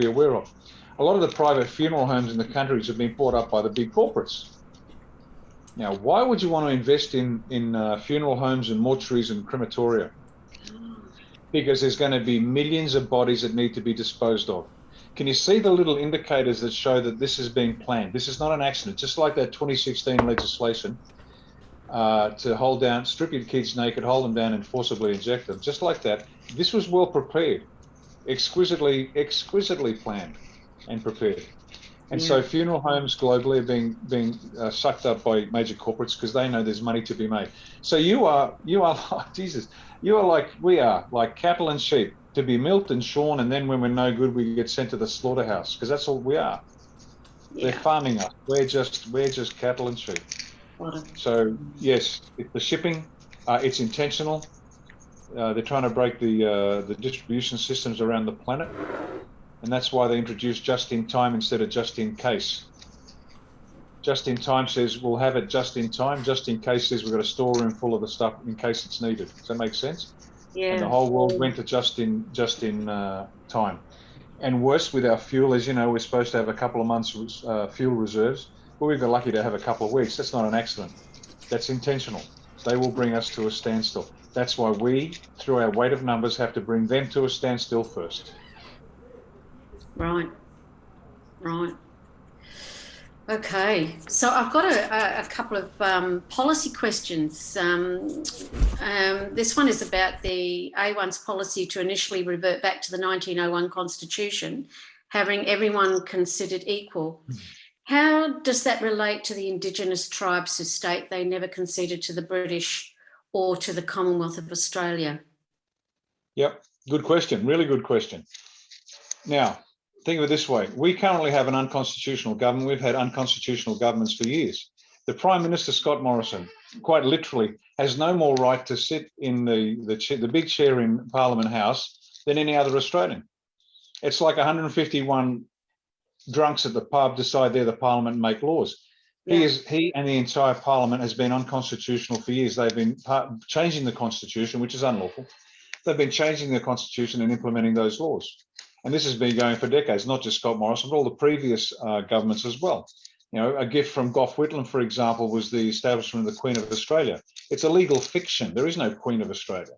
be aware of. A lot of the private funeral homes in the countries have been bought up by the big corporates. Now, why would you want to invest in funeral homes and mortuaries and crematoria? Because there's going to be millions of bodies that need to be disposed of. Can you see the little indicators that show that this is being planned? This is not an accident. Just like that 2016 legislation to hold down, strip your kids naked, hold them down and forcibly inject them. Just like that, this was well prepared, exquisitely planned and prepared. And so funeral homes globally are being sucked up by major corporates because they know there's money to be made. So you are like, Jesus, you are like we are, like cattle and sheep, to be milked and shorn, and then when we're no good, we get sent to the slaughterhouse, because that's all we are. They're farming us. We're just cattle and sheep. So yes, the shipping, it's intentional. They're trying to break the distribution systems around the planet. And that's why they introduced just in time instead of just in case. Just in time says we'll have it just in time. Just in case says we've got a storeroom full of the stuff in case it's needed. Does that make sense? Yeah. And the whole world went to just in time. And worse with our fuel, as you know, we're supposed to have a couple of months fuel reserves. Well, we've been lucky to have a couple of weeks. That's not an accident. That's intentional. They will bring us to a standstill. That's why we, through our weight of numbers, have to bring them to a standstill first. Right. Okay, so I've got a couple of policy questions. This one is about the A1's policy to initially revert back to the 1901 Constitution, having everyone considered equal. How does that relate to the Indigenous tribes who state they never conceded to the British or to the Commonwealth of Australia? Yep, good question, really good question. Now, think of it this way. We currently have an unconstitutional government. We've had unconstitutional governments for years. The Prime Minister, Scott Morrison, quite literally has no more right to sit in the big chair in Parliament House than any other Australian. It's like 151 drunks at the pub decide they're the Parliament and make laws. Yeah. He and the entire Parliament has been unconstitutional for years. They've been changing the Constitution, which is unlawful. They've been changing the Constitution and implementing those laws. And this has been going for decades, not just Scott Morrison, but all the previous governments as well. You know, a gift from Gough Whitlam, for example, was the establishment of the Queen of Australia. It's a legal fiction. There is no Queen of Australia.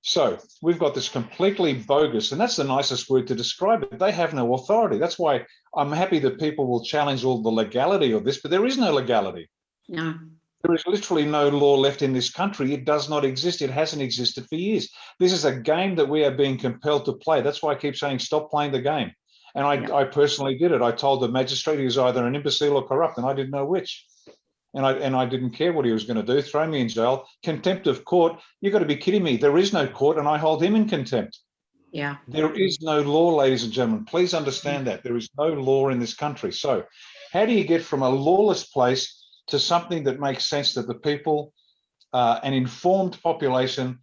So we've got this completely bogus, and that's the nicest word to describe it. They have no authority. That's why I'm happy that people will challenge all the legality of this, but there is no legality. No. There is literally no law left in this country. It does not exist. It hasn't existed for years. This is a game that we are being compelled to play. That's why I keep saying, stop playing the game. And I personally did it. I told the magistrate he was either an imbecile or corrupt, and I didn't know which. And I didn't care what he was going to do, throw me in jail. Contempt of court, you've got to be kidding me. There is no court, and I hold him in contempt. Yeah. There is no law, ladies and gentlemen. Please understand that. There is no law in this country. So how do you get from a lawless place to something that makes sense, that the people, an informed population,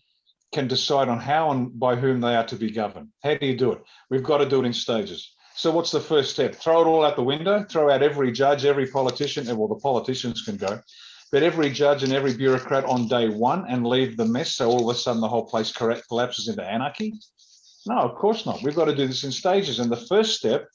can decide on how and by whom they are to be governed? How do you do it? We've got to do it in stages. So what's the first step? Throw it all out the window, throw out every judge, every politician, well, the politicians can go, but every judge and every bureaucrat on day one and leave the mess so all of a sudden the whole place collapses into anarchy? No, of course not. We've got to do this in stages. And the first step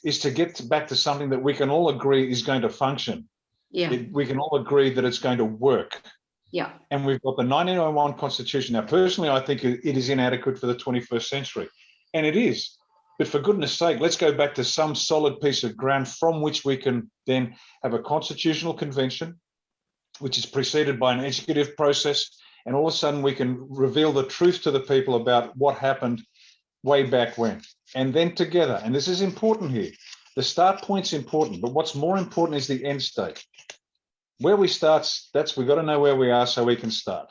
is to get back to something that we can all agree is going to function. Yeah. We can all agree that it's going to work. Yeah. And we've got the 1901 Constitution. Now, personally, I think it is inadequate for the 21st century. And it is. But for goodness sake, let's go back to some solid piece of ground from which we can then have a constitutional convention, which is preceded by an executive process. And all of a sudden, we can reveal the truth to the people about what happened way back when. And then together, and this is important here, the start point's important, but what's more important is the end state. Where we start, we've got to know where we are so we can start.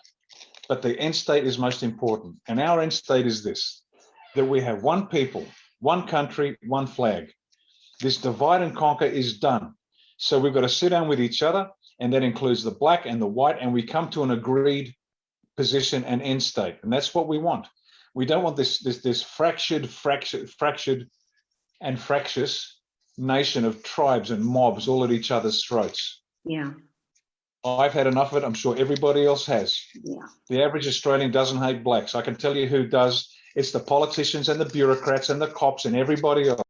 But the end state is most important. And our end state is this, that we have one people, one country, one flag. This divide and conquer is done. So we've got to sit down with each other, and that includes the black and the white, and we come to an agreed position and end state. And that's what we want. We don't want this fractured and fractious nation of tribes and mobs all at each other's throats. Yeah. I've had enough of it. I'm sure everybody else has. Yeah. The average Australian doesn't hate blacks. I can tell you who does, It's the politicians and the bureaucrats and the cops and everybody else